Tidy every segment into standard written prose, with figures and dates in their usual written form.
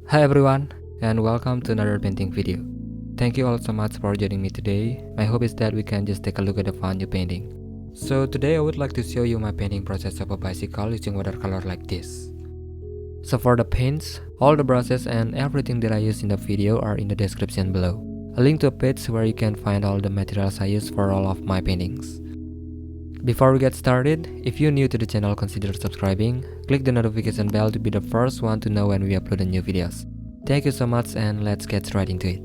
Hi everyone, and welcome to another painting video. Thank you all so much for joining me today. My hope is that we can just take a look at the fun new painting. So today I would like to show you my painting process of a bicycle using watercolor like this. So for the paints, all the brushes and everything that I use in the video are in the description below. A link to a page where you can find all the materials I use for all of my paintings. Before we get started, if you're new to the channel, consider subscribing, click the notification bell to be the first one to know when we upload the new videos. Thank you so much and let's get right into it.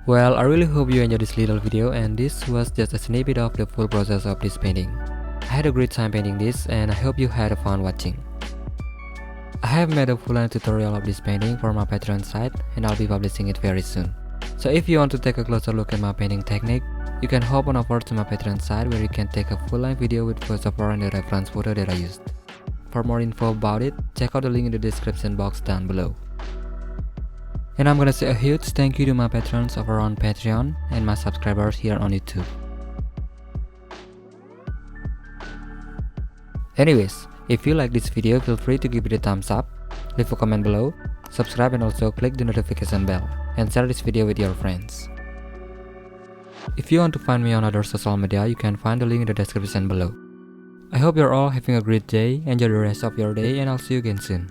Well, I really hope you enjoyed this little video, and this was just a snippet of the full process of this painting. I had a great time painting this, and I hope you had fun watching. I have made a full-length tutorial of this painting for my Patreon site, and I'll be publishing it very soon. So if you want to take a closer look at my painting technique, you can hop on over to my Patreon site where you can take a full-length video with voiceover and the reference photo that I used. For more info about it, check out the link in the description box down below. And I'm gonna say a huge thank you to my patrons over on Patreon and my subscribers here on YouTube. Anyways, if you like this video, feel free to give it a thumbs up, leave a comment below, subscribe, and also click the notification bell and share this video with your friends. If you want to find me on other social media, you can find the link in the description below. I hope you're all having a great day, enjoy the rest of your day, and I'll see you again soon.